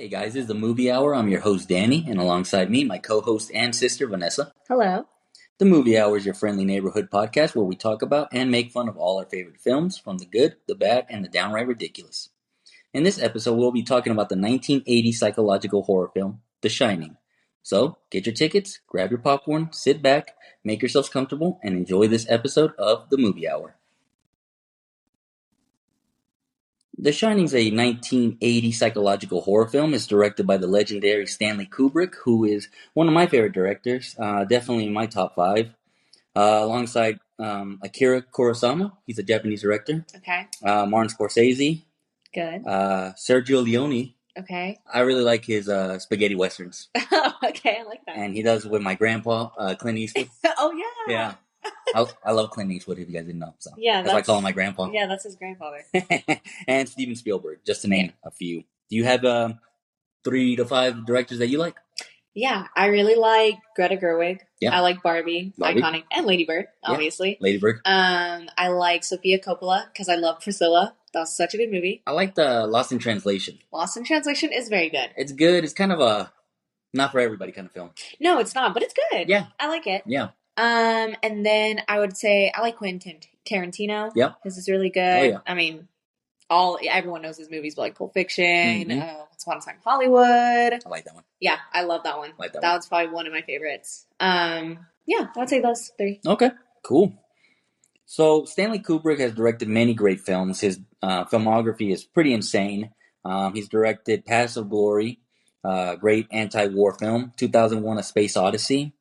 Hey guys, this is the Movie Hour. I'm your host Danny, and alongside me, my co-host and sister Vanessa. Hello. The Movie Hour is your friendly neighborhood podcast where we talk about and make fun of all our favorite films, from the good, the bad, and the downright ridiculous. In this episode, we'll be talking about the 1980 psychological horror film, The Shining. So, get your tickets, grab your popcorn, sit back, make yourselves comfortable, and enjoy this episode of the Movie Hour. The Shining is a 1980 psychological horror film. It's directed by the legendary Stanley Kubrick, who is one of my favorite directors, definitely in my top five, alongside Akira Kurosawa. He's a Japanese director. Okay. Martin Scorsese. Good. Sergio Leone. Okay. I really like his spaghetti westerns. Okay, I like that. And he does it with my grandpa, Clint Eastwood. Oh, yeah. Yeah. I love Clint Eastwood, if you guys didn't know. So Yeah, that's why I call him my grandpa. Yeah, that's his grandfather. And Steven Spielberg, just to name a few. Do you have 3 to 5 directors that you like? Yeah, I really like Greta Gerwig. Yeah. I like Barbie, iconic, and Lady Bird, obviously. Lady Bird. I like Sofia Coppola because I love Priscilla. That was such a good movie. I like the Lost in Translation. Lost in Translation is very good. It's good. It's kind of a not for everybody kind of film. No, it's not, but it's good. Yeah. I like it. Yeah. And then I would say I like Quentin Tarantino. Yep. This is really good. Oh, yeah. I mean, everyone knows his movies, but like Pulp Fiction, Once Upon a Time in Hollywood. I like that one. Yeah, I love that one. That was probably one of my favorites. Yeah, I'd say those 3. Okay, cool. So Stanley Kubrick has directed many great films. His filmography is pretty insane. He's directed Paths of Glory, great anti-war film, 2001: A Space Odyssey,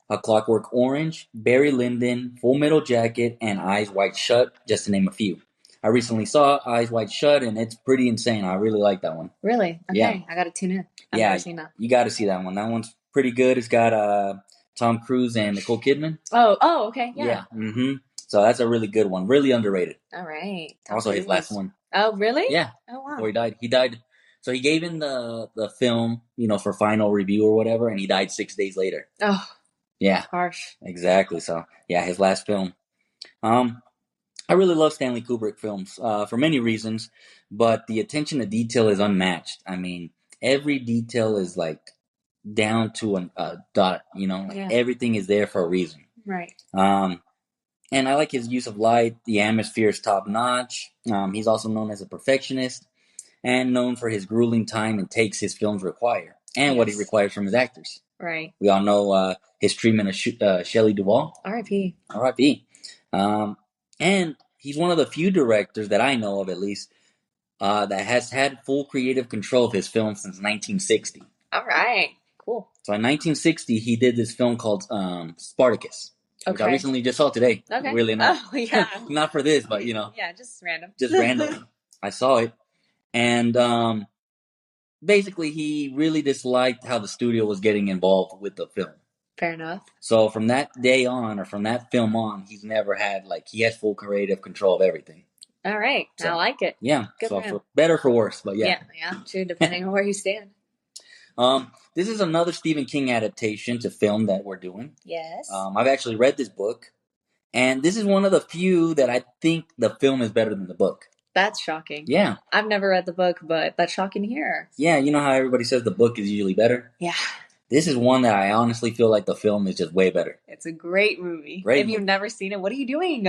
A Clockwork Orange, Barry Lyndon, Full Metal Jacket, and Eyes Wide Shut, just to name a few. I recently saw Eyes Wide Shut, and it's pretty insane. I really like that one. Really? Okay, Yeah. I gotta tune in. I've never seen that. You got to see that one. That one's pretty good. It's got Tom Cruise and Nicole Kidman. Oh, okay, yeah. So that's a really good one. Really underrated. All right. Also his last one. Oh, really? Yeah. Oh, wow. Before he died. He died. So he gave in the film, for final review or whatever, and he died 6 days later. Oh. Yeah. Harsh. Exactly. So, yeah, his last film. I really love Stanley Kubrick films for many reasons, but the attention to detail is unmatched. I mean, every detail is like down to a dot, Everything is there for a reason. Right. And I like his use of light. The atmosphere is top notch. He's also known as a perfectionist and known for his grueling time and takes his films require and what he requires from his actors. Right. We all know his treatment of Shelley Duvall. R.I.P. R.I.P. And he's one of the few directors that I know of, at least, that has had full creative control of his film since 1960. All right. Cool. So in 1960, he did this film called Spartacus. Which I recently just saw today. Okay. Really not. Oh, yeah. Not for this, but, Yeah, just random. Just randomly. I saw it. And basically, he really disliked how the studio was getting involved with the film. Fair enough. So from that day on, or from that film on, he's never had, he has full creative control of everything. All right. So, I like it. Yeah. Good so for for better, for worse, but yeah. Yeah, true, depending on where you stand. This is another Stephen King adaptation to film that we're doing. Yes. I've actually read this book, and this is one of the few that I think the film is better than the book. That's shocking. Yeah. I've never read the book, but that's shocking to hear. Yeah, you know how everybody says the book is usually better? Yeah. This is one that I honestly feel like the film is just way better. It's a great movie. If you've never seen it, what are you doing?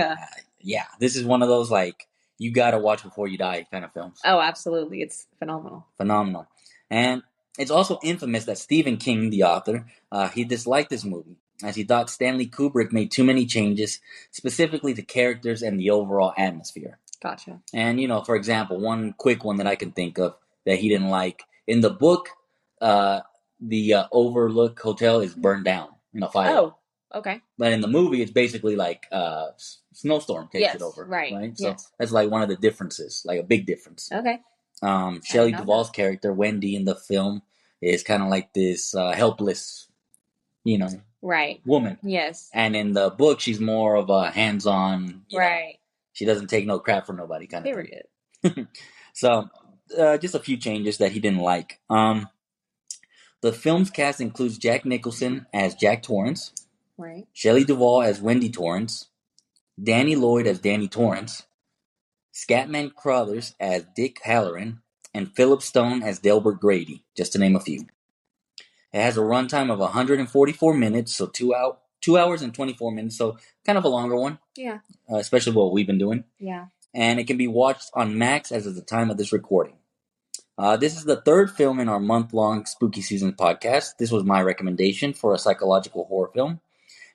Yeah, this is one of those, you gotta watch before you die kind of films. Oh, absolutely. It's phenomenal. Phenomenal. And it's also infamous that Stephen King, the author, he disliked this movie, as he thought Stanley Kubrick made too many changes, specifically to characters and the overall atmosphere. Gotcha. And, for example, one quick one that I can think of that he didn't like. In the book, the Overlook Hotel is burned down in a fire. Oh, okay. But in the movie, it's basically snowstorm takes it over. Right. So that's one of the differences, a big difference. Okay. Shelley Duvall's character, Wendy, in the film is kind of like this helpless, right, woman. Yes. And in the book, she's more of a hands-on. Right. She doesn't take no crap from nobody kind of thing. So, just a few changes that he didn't like. The film's cast includes Jack Nicholson as Jack Torrance. Right. Shelley Duvall as Wendy Torrance. Danny Lloyd as Danny Torrance. Scatman Crothers as Dick Halloran. and Philip Stone as Delbert Grady, just to name a few. It has a runtime of 144 minutes, so 2 hours and 24 minutes, so kind of a longer one. Yeah. Especially what we've been doing. Yeah. And it can be watched on Max as of the time of this recording. This is the third film in our month-long Spooky Season podcast. This was my recommendation for a psychological horror film.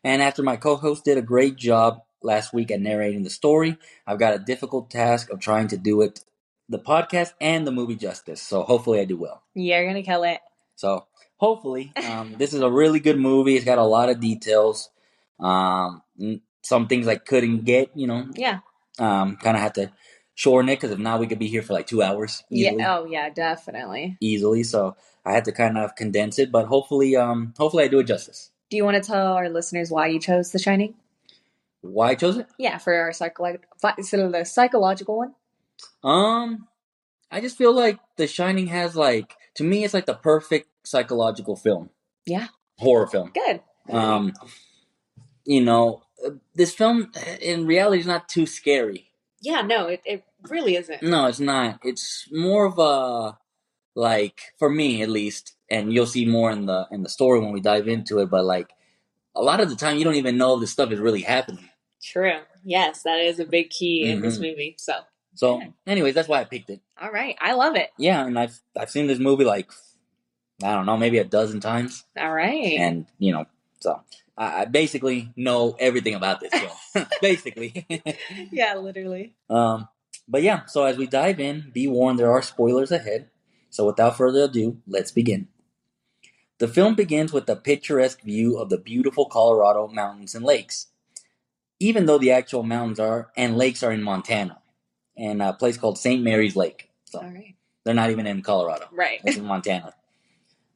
And after my co-host did a great job last week at narrating the story, I've got a difficult task of trying to do it, the podcast and the movie justice. So hopefully I do well. Yeah, you're going to kill it. So hopefully, this is a really good movie. It's got a lot of details. Some things I couldn't get, Yeah. kind of had to shorten it because if not, we could be here for like 2 hours easily. Yeah. Oh, yeah, definitely. Easily. So I had to kind of condense it, but hopefully I do it justice. Do you want to tell our listeners why you chose The Shining? Why I chose it? Yeah, for our the psychological one. I just feel like The Shining has to me, it's like the perfect psychological film. Yeah. Horror film. Good. This film in reality is not too scary. Yeah, no, it really isn't. No, it's not. It's more of a, for me at least, and you'll see more in the story when we dive into it, but a lot of the time you don't even know if this stuff is really happening. True. Yes, that is a big key in this movie. So anyways, that's why I picked it. All right. I love it. Yeah, and I've seen this movie I don't know, maybe a dozen times. All right. And, so I basically know everything about this film. Basically. Yeah, literally. But yeah, so as we dive in, be warned there are spoilers ahead. So without further ado, let's begin. The film begins with a picturesque view of the beautiful Colorado mountains and lakes. Even though the actual mountains and lakes are in Montana, in a place called St. Mary's Lake. So all right. They're not even in Colorado. Right. It's in Montana.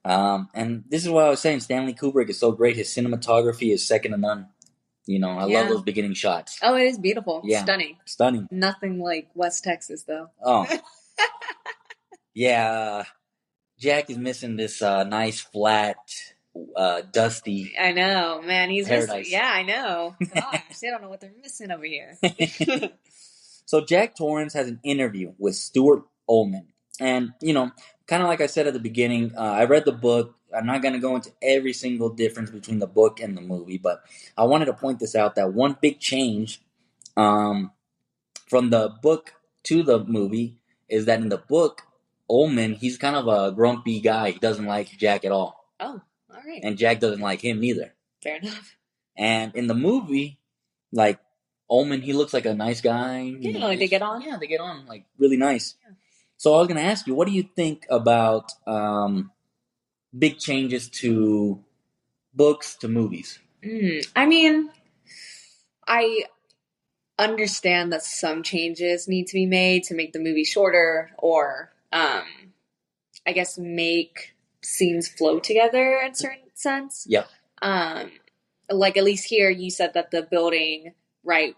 And this is what I was saying. Stanley Kubrick is so great. His cinematography is second to none. I love those beginning shots. Oh, it is beautiful. Yeah. Stunning. Nothing like West Texas, though. Oh. Yeah. Jack is missing this nice, flat, dusty. I know, man. He's paradise. Yeah, I know. Gosh, they don't know what they're missing over here. So Jack Torrance has an interview with Stuart Ullman. And, kind of like I said at the beginning, I read the book. I'm not going to go into every single difference between the book and the movie, but I wanted to point this out, that one big change from the book to the movie is that in the book, Ullman, he's kind of a grumpy guy. He doesn't like Jack at all. Oh, all right. And Jack doesn't like him neither. Fair enough. And in the movie, Ullman, he looks like a nice guy. Yeah, they get on? Yeah, they get on, really nice. Yeah. So I was going to ask you, what do you think about big changes to books to movies? I mean, I understand that some changes need to be made to make the movie shorter or, I guess, make scenes flow together in a certain sense. Yeah. At least here, you said that the building, right,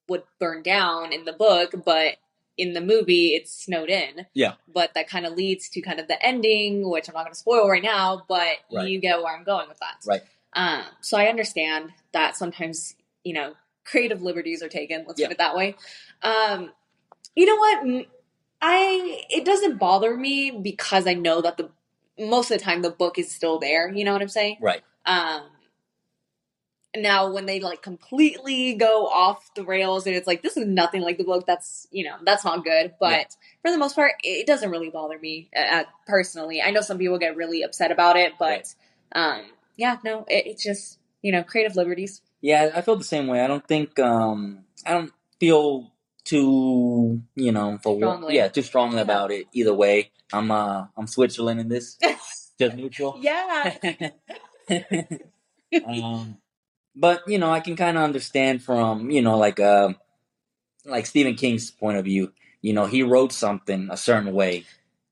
would burn down in the book, but in the movie, it's snowed in. Yeah. But that kind of leads to kind of the ending, which I'm not going to spoil right now, but you get where I'm going with that. Right. So I understand that sometimes, creative liberties are taken. Let's put it that way. You know what? It doesn't bother me because I know that most of the time the book is still there. You know what I'm saying? Right. Now when they completely go off the rails and it's this is nothing like the book, that's that's not good. But for the most part, it doesn't really bother me personally. I know some people get really upset about it, but it's just creative liberties. Yeah, I feel the same way. I don't think I don't feel too too strongly about it either way. I'm Switzerland in this, just neutral. Yeah. But I can kind of understand from like Stephen King's point of view. He wrote something a certain way,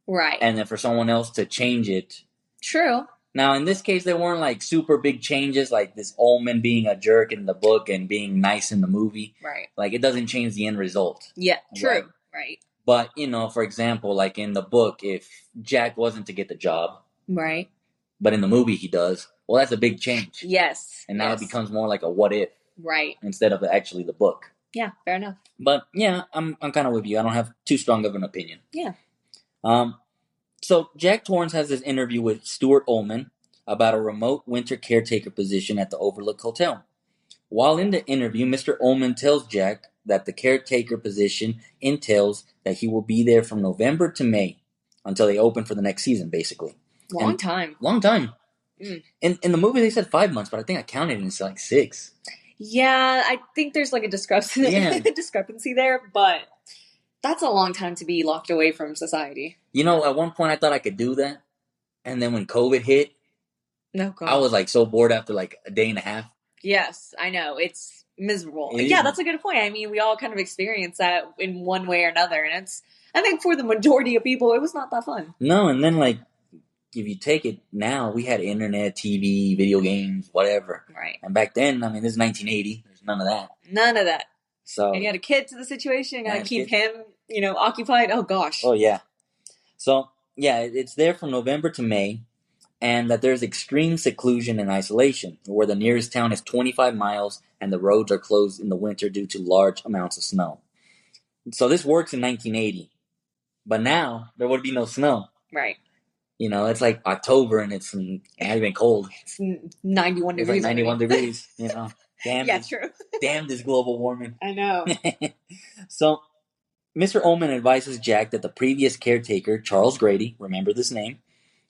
right? And then for someone else to change it. True. Now in this case, there weren't super big changes, like this Ullman being a jerk in the book and being nice in the movie. Right. It doesn't change the end result. Yeah. True. Right. But for example, in the book, if Jack wasn't to get the job, right, but in the movie he does. Well, that's a big change. Yes. And now it becomes more like a what if. Right. Instead of actually the book. Yeah, fair enough. But yeah, I'm kind of with you. I don't have too strong of an opinion. Yeah. So Jack Torrance has this interview with Stuart Ullman about a remote winter caretaker position at the Overlook Hotel. While in the interview, Mr. Ullman tells Jack that the caretaker position entails that he will be there from November to May until they open for the next season, basically. Long time. Long time. In the movie, they said 5 months, but I think I counted and it's like 6. Yeah, I think there's like a discrepancy, Yeah. discrepancy there, but that's a long time to be locked away from society. You know, at one point I thought I could do that, and then when COVID hit, No, God. I was like so bored after like a day and a half. Yes, I know. It's miserable. It Yeah, is. that's a good point. I mean, we all kind of experience that in one way or another, and it's, I think for the majority of people, it was not that fun. No, and then like if you take it now, we had internet, TV, video games, whatever. Right. And back then, I mean, this is 1980. There's none of that. None of that. So And you had a kid to the situation, you gotta And keep him, occupied. Oh, gosh. oh yeah. So yeah, it's there from November to May, and that there's extreme seclusion and isolation, where the nearest town is 25 miles and the roads are closed in the winter due to large amounts of snow. So this works in 1980, but now there would be no snow. Right. You know, it's like October and it's not even cold. It's 91 It's degrees. like 91 degrees. You know, Yeah, true. damn this global warming. I know. So, Mr. Ullman advises Jack that the previous caretaker, Charles Grady, remember this name,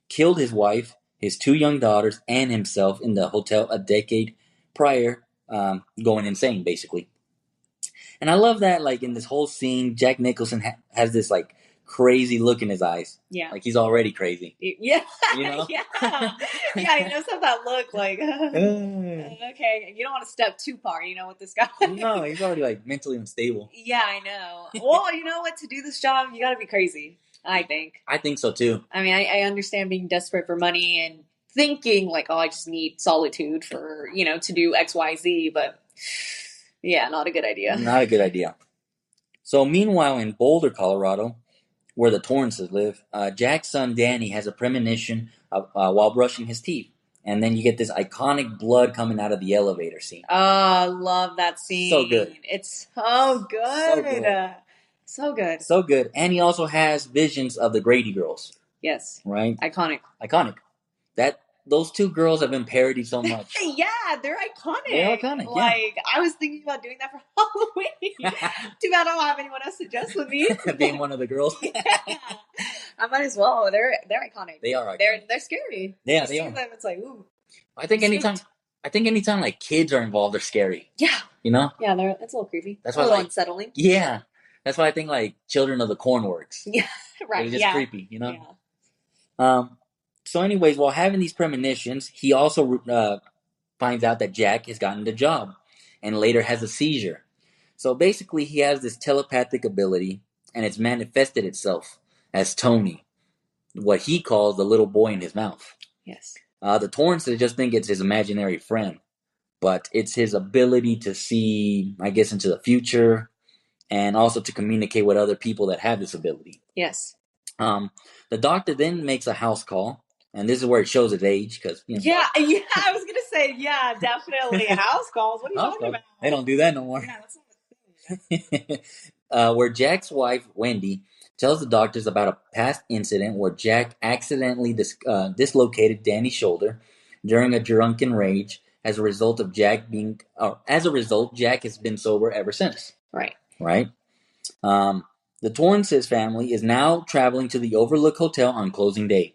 killed his wife, his 2 young daughters, and himself in the hotel a decade prior, going insane, basically. And I love that, like, in this whole scene, Jack Nicholson has this, like, crazy look in his eyes. Yeah. Like, he's already crazy. Yeah. You know? Yeah. Yeah, he does have that look like, okay, you don't want to step too far, with this guy. No, he's already, like, mentally unstable. Yeah, I know. Well, you know what? To do this job, you got to be crazy, I think. I think so, too. I mean, I understand being desperate for money and thinking, like, oh, I just need solitude for, to do X, Y, Z, but yeah, not a good idea. Not a good idea. So, meanwhile, in Boulder, Colorado, where the Torrances live, Jack's son Danny has a premonition while brushing his teeth. And then you get this iconic blood coming out of the elevator scene. Oh, I love that scene. So good. It's so good. So good. So good. So good. And he also has visions of the Grady girls. Yes. Right? Iconic. Those 2 girls have been parodied so much. Yeah, they're iconic. They're iconic, yeah. Like, I was thinking about doing that for Halloween. Too bad I don't have anyone else to dress with me. Being one of the girls. Yeah. I might as well. They're iconic. They are iconic. They're scary. Yeah, Just they see are. them, it's like, ooh. I think anytime like kids are involved, they're scary. Yeah. You know? Yeah, it's a little creepy. That's a why, little like, unsettling. Yeah. That's why I think like Children of the Corn works. Yeah, right. It's just yeah. creepy, you know? Yeah. So anyways, while having these premonitions, he also finds out that Jack has gotten the job and later has a seizure. So basically, he has this telepathic ability, and it's manifested itself as Tony, what he calls the little boy in his mouth. Yes. The Torrances just think it's his imaginary friend, but it's his ability to see, I guess, into the future and also to communicate with other people that have this ability. Yes. The doctor then makes a house call. And this is where it shows its age, because yeah, I was gonna say, yeah, definitely house calls. What are you talking about? They don't do that no more. Yeah, that's not a thing. Where Jack's wife Wendy tells the doctors about a past incident where Jack accidentally dislocated Danny's shoulder during a drunken rage. As a result, Jack has been sober ever since. Right. Right. The Torrances family is now traveling to the Overlook Hotel on closing day.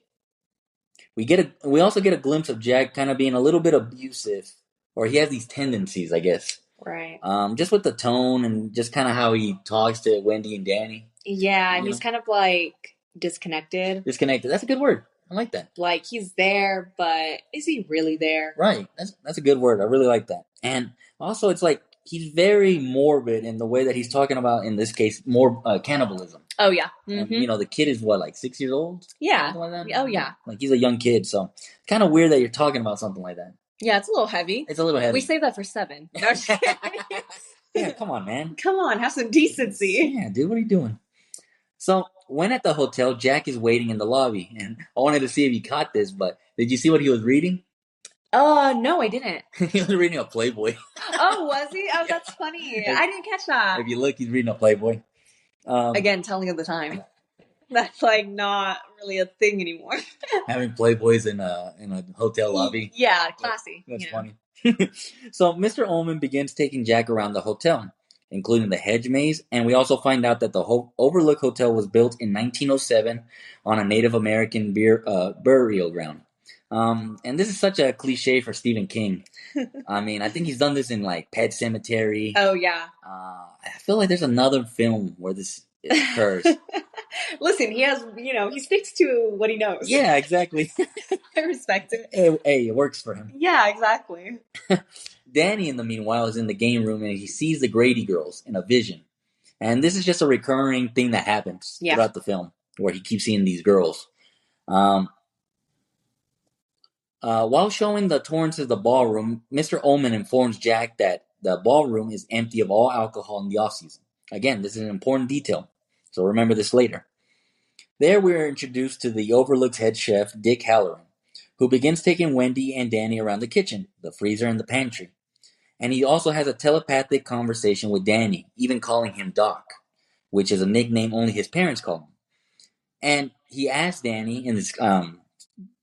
We also get a glimpse of Jack kind of being a little bit abusive, or he has these tendencies, I guess. Right. Just with the tone and just kind of how he talks to Wendy and Danny. Yeah, he's kind of like disconnected. Disconnected. That's a good word. I like that. Like he's there, but is he really there? Right. That's a good word. I really like that. And also, it's like he's very morbid in the way that he's talking about, in this case, more cannibalism. Oh, yeah. Mm-hmm. And, the kid is, what, like 6 years old? Yeah. Something like that? Oh, yeah. Like, he's a young kid, so it's kind of weird that you're talking about something like that. Yeah, it's a little heavy. It's a little heavy. We save that for 7. No, yeah, come on, man. Come on, have some decency. Yeah, dude, what are you doing? So, when at the hotel, Jack is waiting in the lobby, and I wanted to see if you caught this, but did you see what he was reading? No, I didn't. He was reading a Playboy. Oh, was he? Oh, that's funny. I didn't catch that. If you look, he's reading a Playboy. Again, telling of the time. That's like not really a thing anymore. Having Playboys in a hotel lobby. Yeah, classy. That's you know. funny. So Mr. Ullman begins taking Jack around the hotel, including the hedge maze, and we also find out that the Overlook Hotel was built in 1907 on a Native American burial ground. And this is such a cliche for Stephen King. I mean, I think he's done this in like Pet Cemetery. Oh yeah. I feel like there's another film where this occurs. Listen, he has, he sticks to what he knows. Yeah, exactly. I respect it. Hey, it works for him. Yeah, exactly. Danny, in the meanwhile, is in the game room and he sees the Grady girls in a vision. And this is just a recurring thing that happens throughout the film, where he keeps seeing these girls. While showing the Torrances the ballroom, Mr. Ullman informs Jack that the ballroom is empty of all alcohol in the off-season. Again, this is an important detail, so remember this later. There we are introduced to the Overlook's head chef, Dick Halloran, who begins taking Wendy and Danny around the kitchen, the freezer, and the pantry. And he also has a telepathic conversation with Danny, even calling him Doc, which is a nickname only his parents call him. And he asks Danny in this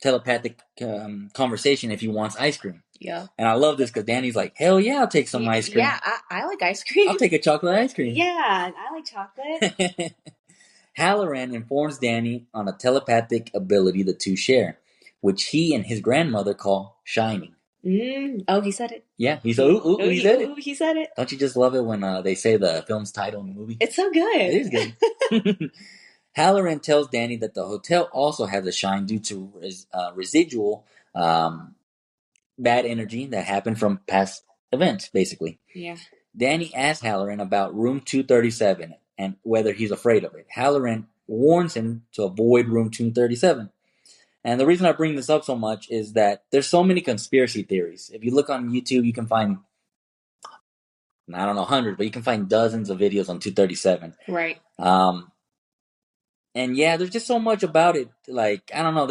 telepathic conversation if he wants ice cream. Yeah. And I love this because Danny's like, hell yeah, I'll take some ice cream. Yeah, I like ice cream. I'll take a chocolate ice cream. Yeah, I like chocolate. Halloran informs Danny on a telepathic ability the two share, which he and his grandmother call shining. Oh, he said it. Yeah, he said, he said it. He said it. Don't you just love it when they say the film's title in the movie? It's so good. It is good. Halloran tells Danny that the hotel also has a shine due to residual bad energy that happened from past events, basically. Yeah. Danny asks Halloran about room 237 and whether he's afraid of it. Halloran warns him to avoid room 237. And the reason I bring this up so much is that there's so many conspiracy theories. If you look on YouTube, you can find, I don't know, hundreds, but you can find dozens of videos on 237. Right. And yeah, there's just so much about it. Like, I don't know,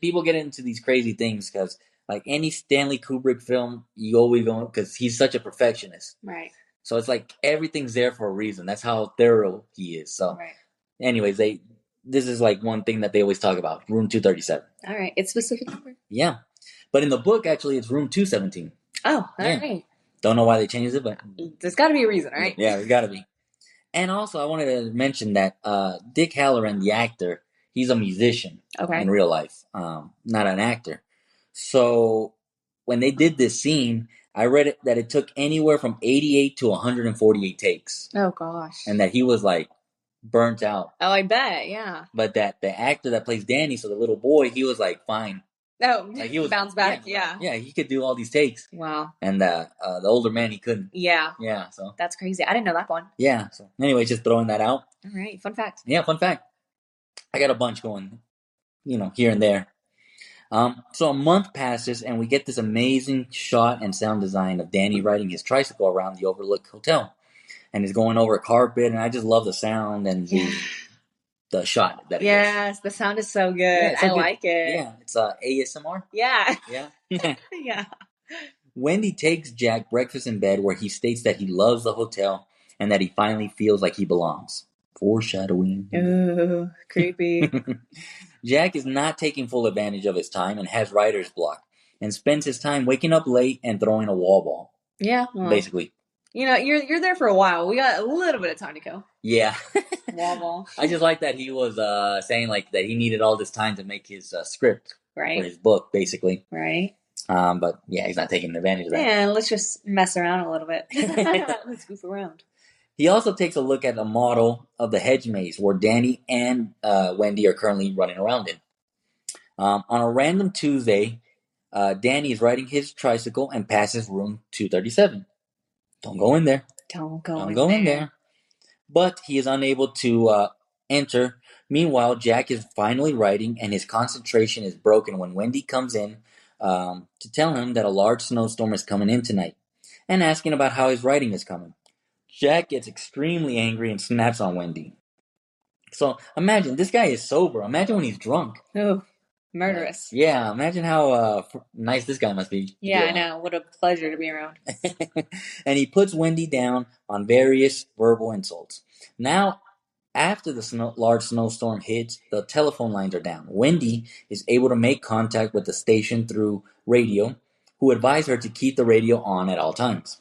people get into these crazy things because, like, any Stanley Kubrick film, you always go because he's such a perfectionist. Right. So it's like everything's there for a reason. That's how thorough he is. So, anyways, this is like one thing that they always talk about, room 237. All right, it's specific number. Yeah, but in the book, actually, it's room 217. Oh, all right. Don't know why they changed it, but there's got to be a reason, right? Yeah, there's got to be. And also, I wanted to mention that Dick Halloran, the actor, he's a musician in real life, not an actor. So when they did this scene, I read that it took anywhere from 88 to 148 takes. Oh, gosh. And that he was like burnt out. Oh, I bet, yeah. But that the actor that plays Danny, so the little boy, he was like fine. Oh, like he was bounce back, yeah. Yeah, he could do all these takes. Wow. And the older man, he couldn't. Yeah. Yeah, so. That's crazy. I didn't know that one. Yeah, so anyway, just throwing that out. All right, fun fact. Yeah, fun fact. I got a bunch going, here and there. So a month passes and we get this amazing shot and sound design of Danny riding his tricycle around the Overlook Hotel. And he's going over a carpet, and I just love the sound and the shot that it is. The sound is so good. Yeah, I like it. Yeah, it's ASMR. Yeah. Yeah. Yeah. Wendy takes Jack breakfast in bed where he states that he loves the hotel and that he finally feels like he belongs. Foreshadowing. Ooh, creepy. Jack is not taking full advantage of his time and has writer's block and spends his time waking up late and throwing a wall ball. Yeah. Well, basically. You're there for a while. We got a little bit of time to go. Yeah. Wall ball. I just like that he was saying like that he needed all this time to make his script for his book, basically. Right. But yeah, he's not taking advantage of that. Yeah, let's just mess around a little bit. Let's goof around. He also takes a look at a model of the hedge maze where Danny and Wendy are currently running around in. On a random Tuesday, Danny is riding his tricycle and passes room 237. Don't go in there. Don't go in there. But he is unable to enter. Meanwhile, Jack is finally writing and his concentration is broken when Wendy comes in to tell him that a large snowstorm is coming in tonight and asking about how his writing is coming. Jack gets extremely angry and snaps on Wendy. So imagine, this guy is sober. Imagine when he's drunk. Oh, murderous. Yeah, imagine how nice this guy must be. Yeah, I know. What a pleasure to be around. And he puts Wendy down on various verbal insults. Now, After the large snowstorm hits, the telephone lines are down. Wendy is able to make contact with the station through radio, who advise her to keep the radio on at all times.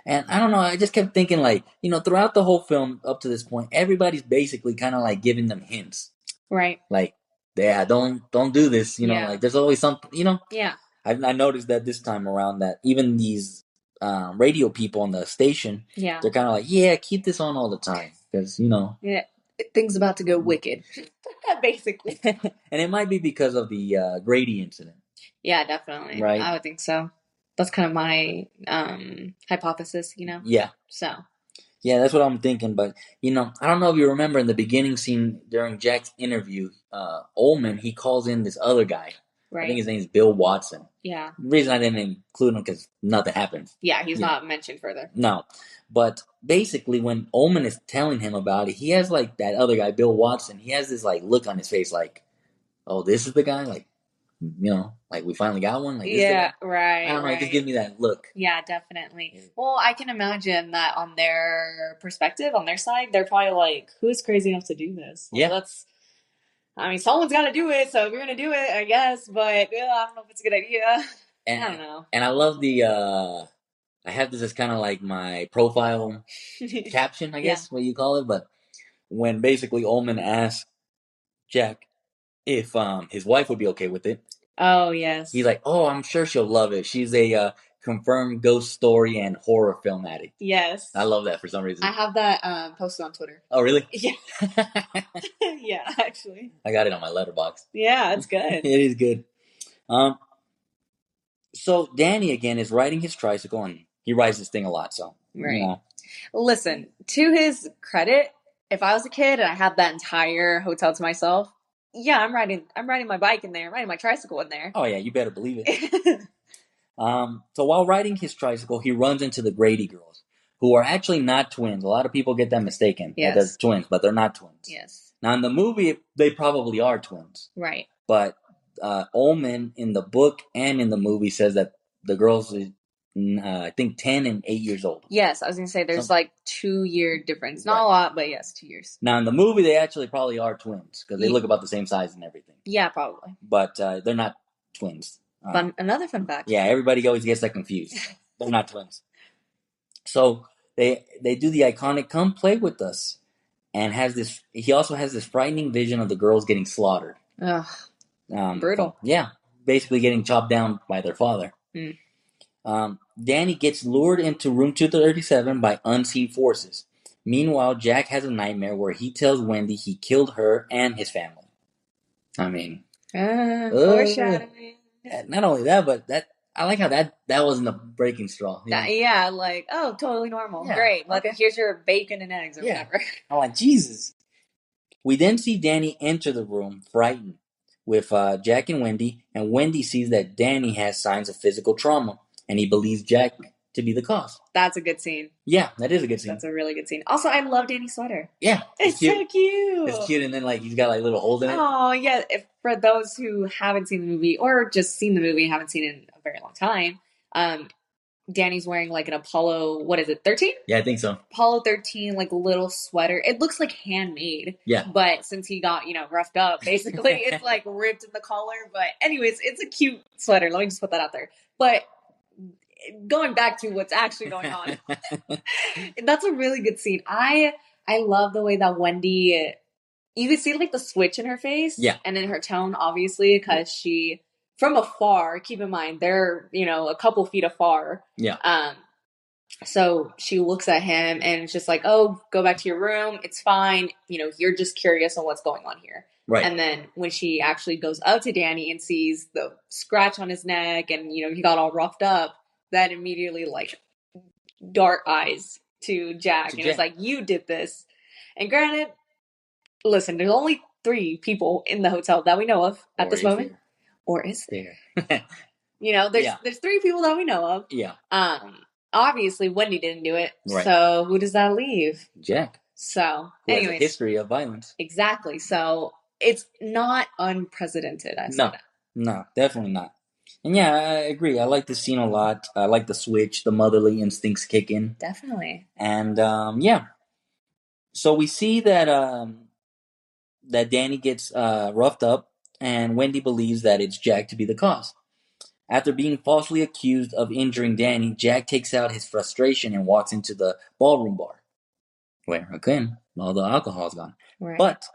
And I don't know, I just kept thinking, like, throughout the whole film up to this point, everybody's basically kind of like giving them hints. Right. Like, yeah, don't do this, Yeah. like there's always something, Yeah. I noticed that this time around that even these radio people on the station, Yeah. they're kind of like, yeah, keep this on all the time. Because, Yeah. Things about to go wicked. Basically. And it might be because of the Grady incident. Yeah, definitely. Right. I would think so. That's kind of my hypothesis, Yeah. So. Yeah, that's what I'm thinking. But, I don't know if you remember in the beginning scene during Jack's interview, Ullman, he calls in this other guy. Right. I think his name is Bill Watson. Yeah. The reason I didn't include him because nothing happens. Yeah, he's not mentioned further. No. But basically when Ullman is telling him about it, he has like that other guy, Bill Watson, he has this like look on his face like, oh, this is the guy? Like, like we finally got one? Like, yeah, right. I don't know, right. Just give me that look. Yeah, definitely. Well, I can imagine that on their perspective, on their side, they're probably like, who's crazy enough to do this? Well, yeah. Someone's got to do it, so we're going to do it, I guess, but I don't know if it's a good idea. I don't know. And I love I have this as kind of like my profile caption, I guess, what you call it, but when basically Ullman asks Jack if his wife would be okay with it. Oh, yes. He's like, oh, I'm sure she'll love it. She's a confirmed ghost story and horror film addict. Yes. I love that for some reason. I have that posted on Twitter. Oh, really? Yeah. Yeah, actually. I got it on my letterbox. Yeah, it's good. It is good. So Danny, again, is riding his tricycle, and he rides this thing a lot, so. Right. Listen, to his credit, if I was a kid and I had that entire hotel to myself, yeah, I'm riding my bike in there, I'm riding my tricycle in there. Oh yeah, you better believe it. So while riding his tricycle, he runs into the Grady girls, who are actually not twins. A lot of people get that mistaken. Yes. That they're twins, but they're not twins. Yes. Now in the movie, they probably are twins. Right. But Ullman in the book and in the movie says that the girls is, I think 10 and 8 years old. Yes, I was going to say there's like 2-year difference. Not a lot, but yes, 2 years. Now in the movie, they actually probably are twins because they look about the same size and everything. Yeah, probably. But they're not twins. Another fun fact. Yeah, everybody always gets that confused. They're not twins. So they do the iconic "Come play with us," and he also has this frightening vision of the girls getting slaughtered. Ugh. Brutal. Yeah, basically getting chopped down by their father. Danny gets lured into room 237 by unseen forces. Meanwhile, Jack has a nightmare where he tells Wendy he killed her and his family. I mean, foreshadowing. Not only that, but I like how that wasn't a breaking straw. Yeah, like, oh, totally normal. Yeah. Great. Like, here's your bacon and eggs or whatever. I'm like, Jesus. We then see Danny enter the room, frightened, with Jack and Wendy sees that Danny has signs of physical trauma, and he believes Jack to be the cause. That's a good scene. Yeah, that is a good scene. That's a really good scene. Also, I love Danny's sweater. Yeah. It's so cute. It's cute, and then like he's got like little holes in it. Oh, yeah. For those who haven't seen the movie, or just seen the movie and haven't seen it in a very long time, Danny's wearing like an Apollo, what is it, 13? Yeah, I think so. Apollo 13, like little sweater. It looks like handmade. Yeah. But since he got, roughed up, basically, it's like ripped in the collar. But anyways, it's a cute sweater. Let me just put that out there. But going back to what's actually going on, that's a really good scene. I love the way that Wendy, you can see like the switch in her face. Yeah. And in her tone, obviously, because she, from afar, keep in mind, they're, a couple feet afar. Yeah. So she looks at him and it's just like, oh, go back to your room. It's fine. You're just curious on what's going on here. Right. And then when she actually goes up to Danny and sees the scratch on his neck and, he got all roughed up, that immediately, like, dark eyes to Jack. It's like, you did this. And granted, listen, there's only 3 people in the hotel that we know of at this moment. There? Or is there? There's 3 people that we know of. Yeah. Obviously, Wendy didn't do it. Right. So who does that leave? Jack. So, who has a history of violence. Exactly. So it's not unprecedented. No, definitely not. And yeah, I agree. I like the scene a lot. I like the switch, the motherly instincts kick in. Definitely. And yeah. So we see that that Danny gets roughed up, and Wendy believes that it's Jack to be the cause. After being falsely accused of injuring Danny, Jack takes out his frustration and walks into the ballroom bar, where, again, all the alcohol's gone. Right. But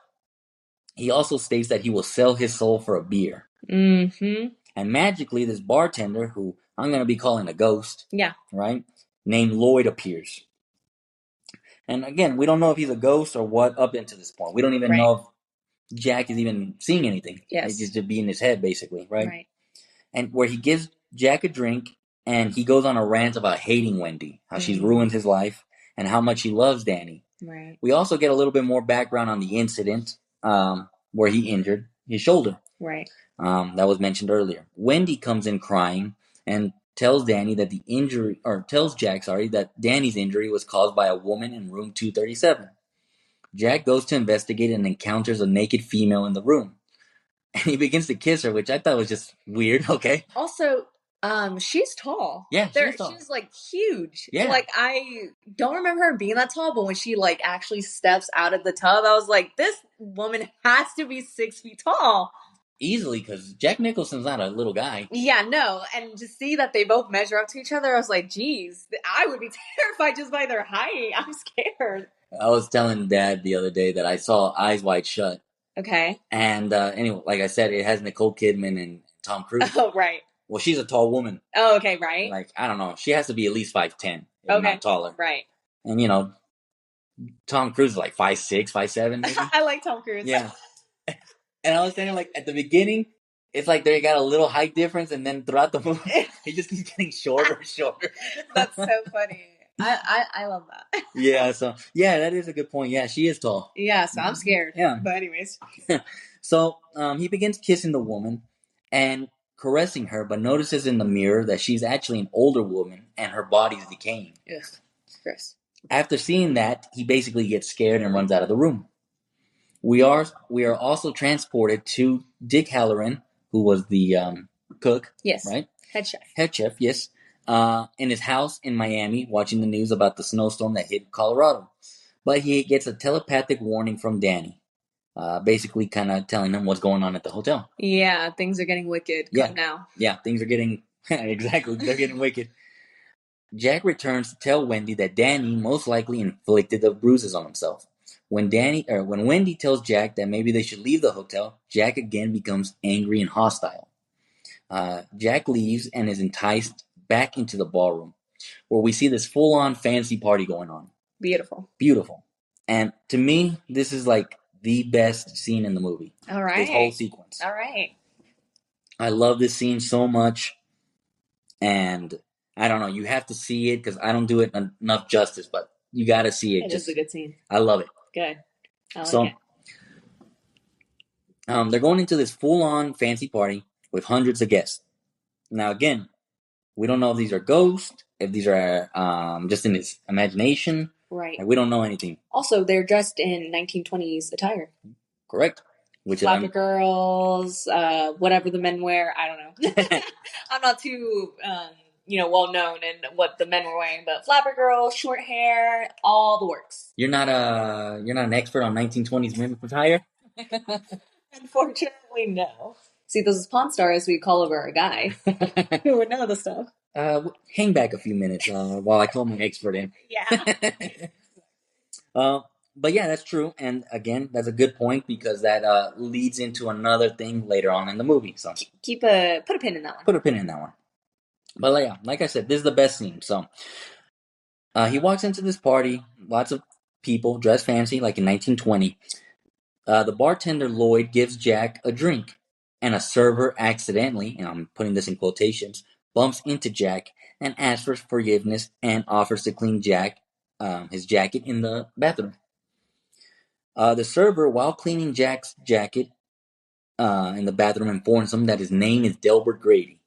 he also states that he will sell his soul for a beer. Mm-hmm. And magically, this bartender, who I'm going to be calling a ghost, Yeah. right, named Lloyd, appears. And again, we don't know if he's a ghost or what up until this point. We don't even know if Jack is even seeing anything. Yes. It's just to be in his head, basically, right? Right. And where he gives Jack a drink, and he goes on a rant about hating Wendy, how she's ruined his life, and how much he loves Danny. Right. We also get a little bit more background on the incident where he injured his shoulder. Right. That was mentioned earlier. Wendy comes in crying and tells Danny that the injury, or tells Jack, that Danny's injury was caused by a woman in room 237. Jack goes to investigate and encounters a naked female in the room. And he begins to kiss her, which I thought was just weird, okay? Also, she's tall. Yeah, she's tall. She's like huge. Yeah. Like, I don't remember her being that tall, but when she like actually steps out of the tub, I was like, this woman has to be 6 feet tall. Easily, because Jack Nicholson's not a little guy. Yeah, no. And to see that they both measure up to each other, I was like, geez, I would be terrified just by their height. I'm scared. I was telling Dad the other day that I saw Eyes Wide Shut. Okay. And anyway, like I said, it has Nicole Kidman and Tom Cruise. Oh, right. Well, she's a tall woman. Oh, okay, right. Like, I don't know. She has to be at least 5'10", if Okay. not taller. Right. And, you know, Tom Cruise is like 5'6", 5'7", maybe. I like Tom Cruise. Yeah. And I was saying, like, at the beginning, it's like they got a little height difference, and then throughout the movie, he just keeps getting shorter and shorter. That's so funny. I love that. Yeah, so, yeah, that is a good point. Yeah, she is tall. Yeah, so I'm scared. Yeah. But anyways. So, he begins kissing the woman and caressing her, but notices in the mirror that she's actually an older woman and her body's decaying. Ugh, gross. After seeing that, he basically gets scared and runs out of the room. We are also transported to Dick Halloran, who was the cook. Yes. Right? Head chef. Head chef, yes. In his house in Miami, watching the news about the snowstorm that hit Colorado. But he gets a telepathic warning from Danny, basically kind of telling him what's going on at the hotel. Yeah, things are getting wicked. Yeah. Come now. Yeah, things are getting, exactly, they're getting wicked. Jack returns to tell Wendy that Danny most likely inflicted the bruises on himself. When Wendy tells Jack that maybe they should leave the hotel, Jack again becomes angry and hostile. Jack leaves and is enticed back into the ballroom, where we see this full-on fancy party going on. Beautiful. Beautiful. And to me, this is like the best scene in the movie. All right. This whole sequence. All right. I love this scene so much. And I don't know, you have to see it because I don't do it enough justice, but you got to see it. It is a good scene. I love it. Good. I like it. They're going into this full-on fancy party with hundreds of guests. Now, again, we don't know if these are ghosts, if these are just in his imagination. Right. Like, we don't know anything. Also, they're dressed in 1920s attire. Correct. Which Flapper girls, whatever the men wear. I don't know. I'm not too, well known in what the men were wearing, but flapper girls, short hair, all the works. You're not an expert on 1920s men attire? Unfortunately, no. See, those Pawn Stars, we call over a guy who would know the stuff. Hang back a few minutes while I call my expert in. Yeah. But yeah, that's true. And again, that's a good point because that leads into another thing later on in the movie. So put a pin in that one. Put a pin in that one. But yeah, like I said, this is the best scene. So he walks into this party, lots of people dressed fancy, like in 1920. The bartender Lloyd gives Jack a drink, and a server accidentally, and I'm putting this in quotations, bumps into Jack and asks for forgiveness and offers to clean Jack his jacket in the bathroom. The server, while cleaning Jack's jacket in the bathroom, informs him that his name is Delbert Grady,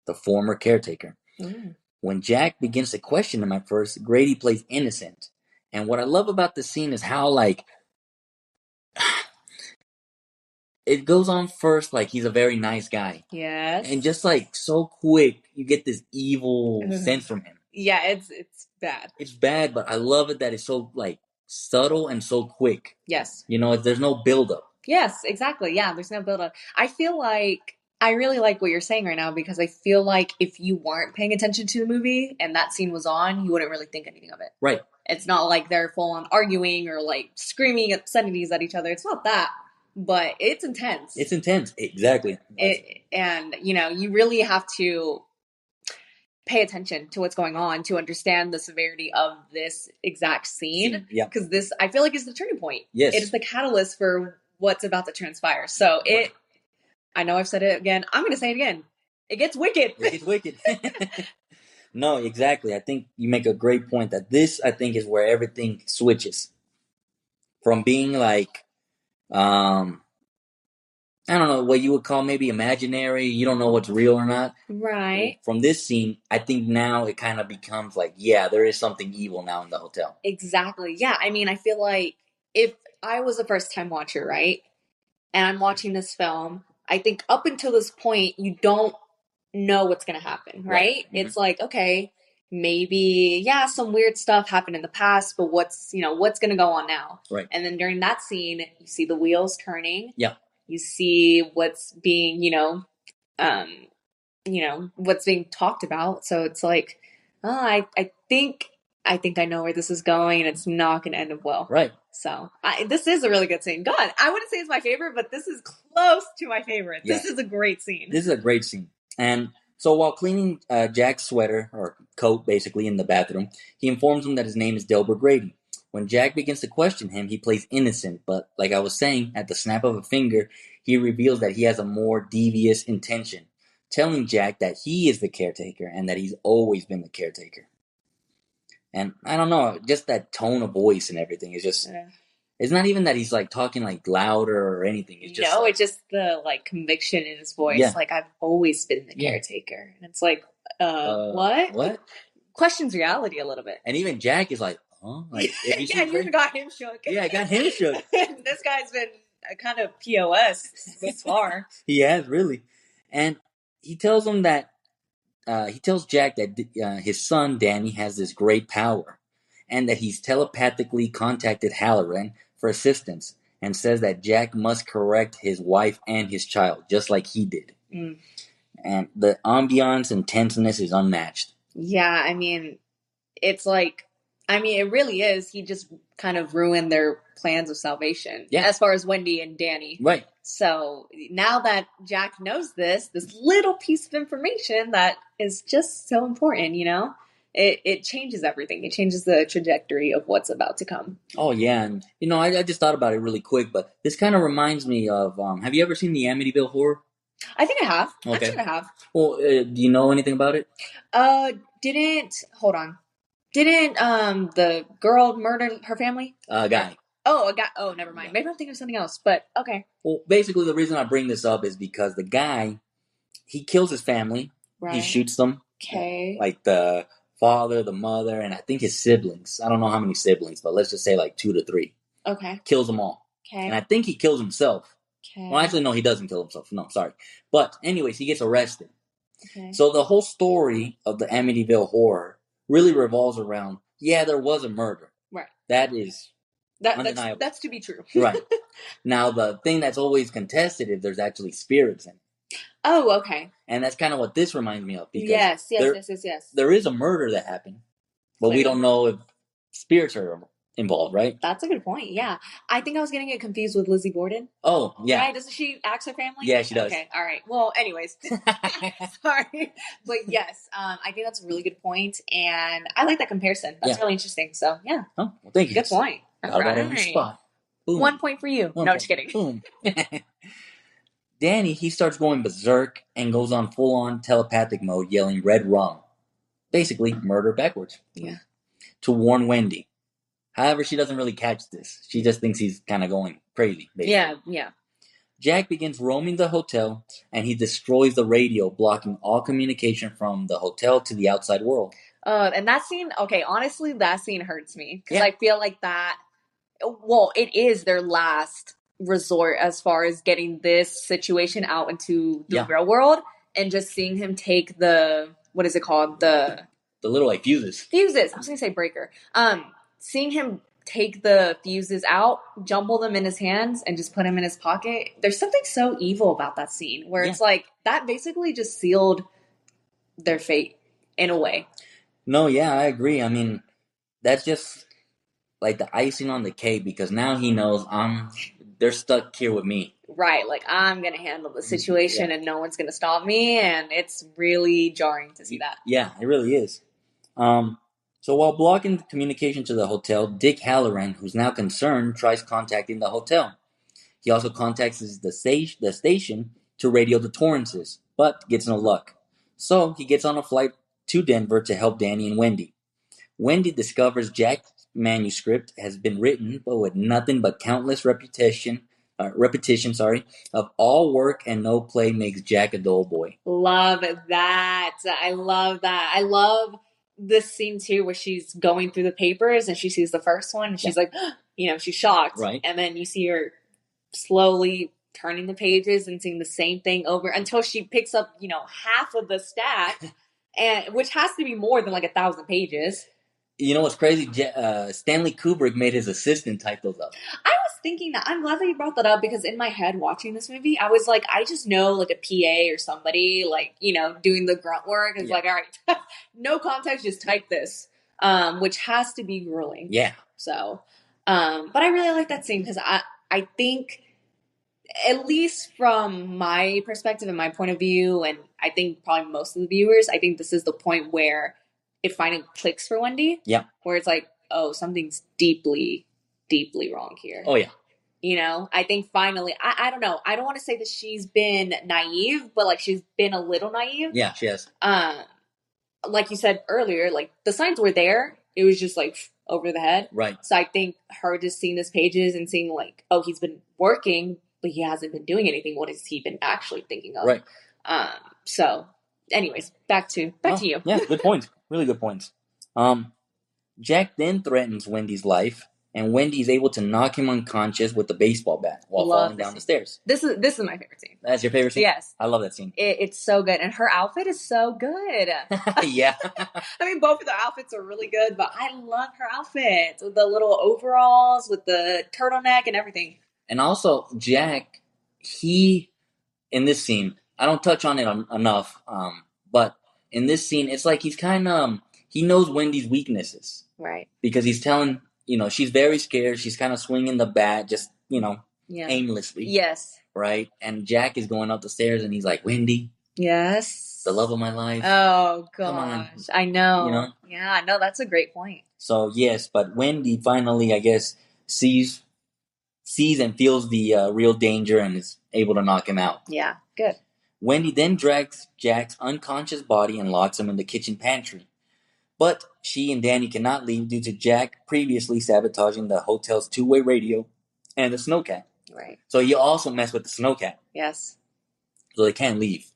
the former caretaker. Mm. When Jack begins to question him at first, Grady plays innocent. And what I love about this scene is how, like, it goes on first like he's a very nice guy. Yes. And just, like, so quick, you get this evil sense from him. Yeah, it's bad. It's bad, but I love it that it's so, like, subtle and so quick. Yes. There's no buildup. Yes, exactly. Yeah, there's no buildup. I feel like I really like what you're saying right now because I feel like if you weren't paying attention to the movie and that scene was on, you wouldn't really think anything of it. Right. It's not like they're full on arguing or like screaming obscenities at each other. It's not that, but it's intense. It's intense. Exactly. And you really have to pay attention to what's going on to understand the severity of this exact scene. Yeah. Because this, I feel like, is the turning point. Yes. It is the catalyst for what's about to transpire. So I know I've said it again. I'm going to say it again. It gets wicked. It gets wicked. No, exactly. I think you make a great point that this, I think, is where everything switches from being like, I don't know what you would call maybe imaginary. You don't know what's real or not. Right. From this scene, I think now it kind of becomes like, yeah, there is something evil now in the hotel. Exactly. Yeah. I mean, I feel like if I was a first time watcher, right, and I'm watching this film, I think up until this point, you don't know what's going to happen, right? Mm-hmm. It's like, okay, maybe, yeah, some weird stuff happened in the past, but what's going to go on now? Right. And then during that scene, you see the wheels turning. Yeah. You see what's being, what's being talked about. So it's like, I think I know where this is going, and it's not going to end up well. Right. So this is a really good scene. God, I wouldn't say it's my favorite, but this is close to my favorite. Yeah. This is a great scene. This is a great scene. And so while cleaning Jack's sweater, or coat basically, in the bathroom, he informs him that his name is Delbert Grady. When Jack begins to question him, he plays innocent, but like I was saying, at the snap of a finger, he reveals that he has a more devious intention, telling Jack that he is the caretaker and that he's always been the caretaker. And I don't know, just that tone of voice and everything is just... Yeah. It's not even that he's like talking like louder or anything. It's just it's just the like conviction in his voice. Yeah. Like, I've always been the caretaker. And it's like, what? What? Questions reality a little bit. And even Jack is like, huh? Like, you got him shook. Yeah, I got him shook. This guy's been kind of POS this far. He has, really. And he tells him that, he tells Jack that his son, Danny, has this great power. And that he's telepathically contacted Halloran for assistance, and says that Jack must correct his wife and his child, just like he did. Mm. And the ambiance and tenseness is unmatched. Yeah, I mean, it's like, it really is. He just kind of ruined their plans of salvation, as far as Wendy and Danny. Right. So now that Jack knows this little piece of information that is just so important, It changes everything. It changes the trajectory of what's about to come. Oh, yeah. And, I just thought about it really quick, but this kind of reminds me of, have you ever seen the Amityville Horror? I think I have. Okay. I think I have. Well, do you know anything about it? Hold on. Didn't the girl murder her family? A guy. Oh, a guy. Oh, never mind. Maybe I'm thinking of something else, but okay. Well, basically the reason I bring this up is because the guy, he kills his family. Right. He shoots them. Okay. Like the father, the mother, and I think his siblings. I don't know how many siblings, but let's just say like 2 to 3. Okay. Kills them all. Okay. And I think he kills himself. Okay. Well, actually, no, he doesn't kill himself. No, sorry. But anyways, he gets arrested. Okay. So the whole story of the Amityville Horror really revolves around, there was a murder. Right. That is undeniable. That's to be true. Right. Now, the thing that's always contested is there's actually spirits in it. Oh, okay. And that's kind of what this reminds me of. Because yes. There is a murder that happened, but we don't know if spirits are involved, right? That's a good point, yeah. I think I was getting it confused with Lizzie Borden. Oh, yeah. Right? Doesn't she axe her family? Yeah, she does. Okay, all right. Well, anyways. Sorry. But yes, I think that's a really good point, and I like that comparison. That's really interesting, so yeah. Oh, well, thank you. Good point. Got it on your spot. Boom. 1 point for you. No, just kidding. Boom. Danny, he starts going berserk and goes on full-on telepathic mode, yelling red rum. Basically, murder backwards. Yeah. To warn Wendy. However, she doesn't really catch this. She just thinks he's kind of going crazy, basically. Yeah. Jack begins roaming the hotel, and he destroys the radio, blocking all communication from the hotel to the outside world. And that scene, okay, honestly, that scene hurts me. Because I feel like that, well, it is their last resort as far as getting this situation out into the real world, and just seeing him take the, what is it called? The little, like, fuses. Fuses. I was going to say breaker. Seeing him take the fuses out, jumble them in his hands, and just put them in his pocket. There's something so evil about that scene where it's like that basically just sealed their fate in a way. No, yeah, I agree. I mean, that's just like the icing on the cake because now he knows they're stuck here with me. Right, like I'm gonna handle the situation and no one's gonna stop me, and it's really jarring to see that. Yeah, it really is. So while blocking communication to the hotel, Dick Halloran, who's now concerned, tries contacting the hotel. He also contacts the station to radio the Torrances, but gets no luck. So he gets on a flight to Denver to help Danny and Wendy. Wendy discovers Jack's manuscript has been written, but with nothing but countless repetition, of all work and no play makes Jack a dull boy. Love that. I love that. I love this scene too where she's going through the papers and she sees the first one and she's like, she's shocked. Right. And then you see her slowly turning the pages and seeing the same thing over until she picks up, half of the stack, and which has to be more than like 1,000 pages. You know what's crazy? Stanley Kubrick made his assistant type those up. I was thinking that. I'm glad that you brought that up because in my head watching this movie, I was like, I just know like a PA or somebody like, doing the grunt work is like, all right, no context, just type this, which has to be grueling. Yeah. So, but I really like that scene because I think, at least from my perspective and my point of view, and I think probably most of the viewers, I think this is the point where it finally clicks for Wendy. Yeah. Where it's like, oh, something's deeply, deeply wrong here. Oh, yeah. I think finally, I don't know. I don't want to say that she's been naive, but like she's been a little naive. Yeah, she has. Like you said earlier, like the signs were there. It was just like over the head. Right. So I think her just seeing these pages and seeing like, oh, he's been working, but he hasn't been doing anything. What has he been actually thinking of? Right. So anyways, back to you. Yeah, good point. Really good points. Jack then threatens Wendy's life, and Wendy's able to knock him unconscious with the baseball bat while falling down the stairs. This is my favorite scene. That's your favorite scene? Yes. I love that scene. It's so good. And her outfit is so good. Yeah. I mean, both of the outfits are really good, but I love her outfits with the little overalls, with the turtleneck and everything. And also, Jack, in this scene, I don't touch on it enough, but in this scene, it's like he's kind of, he knows Wendy's weaknesses. Right. Because he's telling, she's very scared. She's kind of swinging the bat, just, aimlessly. Yes. Right? And Jack is going up the stairs and he's like, Wendy. Yes. The love of my life. Oh, gosh. I know. Yeah, no, that's a great point. So, yes, but Wendy finally, I guess, sees and feels the real danger and is able to knock him out. Yeah, good. Wendy then drags Jack's unconscious body and locks him in the kitchen pantry. But she and Danny cannot leave due to Jack previously sabotaging the hotel's two-way radio and the snowcat. Right. So he also messed with the snowcat. Yes. So they can't leave.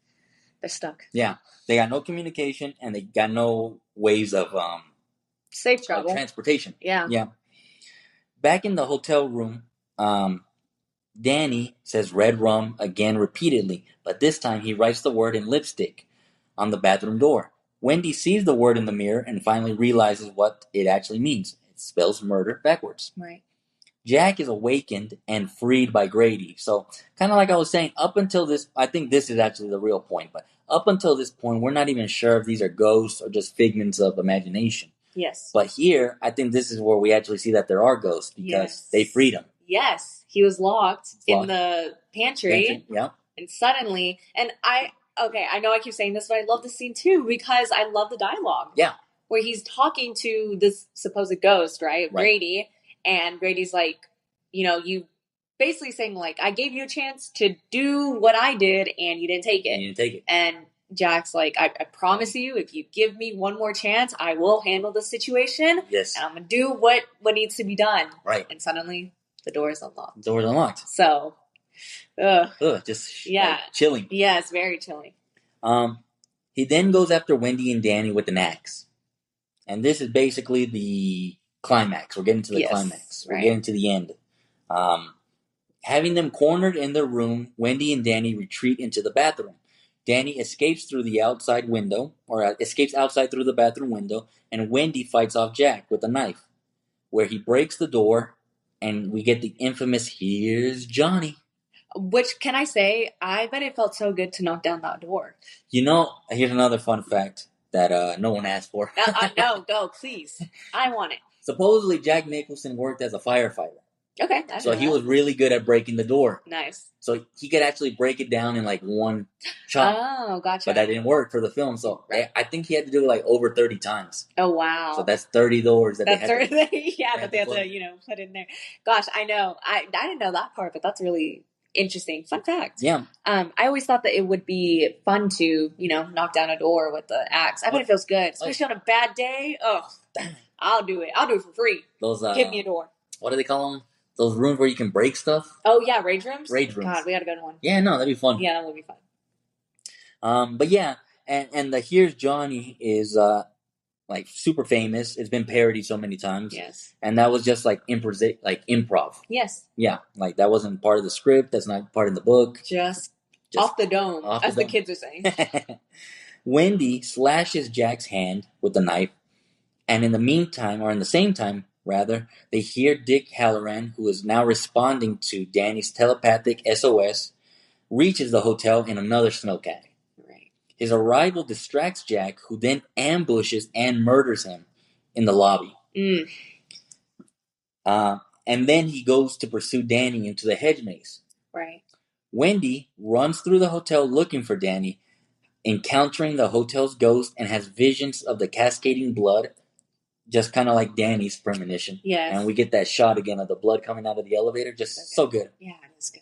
They're stuck. Yeah. They got no communication and they got no ways of safe travel. Transportation. Yeah. Yeah. Back in the hotel room, Danny says red rum again repeatedly, but this time he writes the word in lipstick on the bathroom door. Wendy sees the word in the mirror and finally realizes what it actually means. It spells murder backwards. Right. Jack is awakened and freed by Grady. So, kind of like I was saying, up until this, I think this is actually the real point, but up until this point, we're not even sure if these are ghosts or just figments of imagination. Yes. But here, I think this is where we actually see that there are ghosts because they freed him. Yes. He was locked in the pantry. Yeah. And suddenly, I know I keep saying this, but I love this scene too because I love the dialogue. Yeah. Where he's talking to this supposed ghost, right? Grady. And Grady's like, you basically saying like, I gave you a chance to do what I did and you didn't take it. And Jack's like, I promise you, if you give me one more chance, I will handle the situation. Yes. And I'm going to do what needs to be done. Right. And suddenly the door is unlocked. The door is unlocked. So, just chilling. Yeah, it's very chilling. He then goes after Wendy and Danny with an axe. And this is basically the climax. We're getting to the climax. We're getting to the end. Having them cornered in their room, Wendy and Danny retreat into the bathroom. Danny escapes through the outside window, or escapes outside through the bathroom window, and Wendy fights off Jack with a knife. where he breaks the door, and we get the infamous "Here's Johnny." Which, can I say, I bet it felt so good to knock down that door. You know, here's another fun fact that no one asked for. No, go, please. I want it. Supposedly, Jack Nicholson worked as a firefighter. Okay. So he was really good at breaking the door. Nice. So he could actually break it down in like one shot. Oh, gotcha. But that didn't work for the film. So I think he had to do it like over 30 times. Oh, wow. So that's 30 doors that they had to put in there. Gosh, I know. I didn't know that part, but that's really interesting. Fun fact. Yeah. I always thought that it would be fun to, knock down a door with the axe. I bet it feels good, especially on a bad day. Oh, I'll do it. I'll do it for free. Give me a door. What do they call them? Those rooms where you can break stuff? Oh, yeah, rage rooms? Rage rooms. God, we got to go to one. Yeah, no, that'd be fun. Yeah, that would be fun. But yeah, and the Here's Johnny is like super famous. It's been parodied so many times. Yes. And that was just like improv. Yes. Yeah, like that wasn't part of the script. That's not part of the book. Just off the dome, as the kids are saying. Wendy slashes Jack's hand with the knife, and in the same time, they hear Dick Halloran, who is now responding to Danny's telepathic SOS, reaches the hotel in another snowcat. Right. His arrival distracts Jack, who then ambushes and murders him in the lobby. And then he goes to pursue Danny into the hedge maze. Right. Wendy runs through the hotel looking for Danny, encountering the hotel's ghost, and has visions of the cascading blood, just kind of like Danny's premonition. Yes. And we get that shot again of the blood coming out of the elevator. Just so good. Yeah, it is good.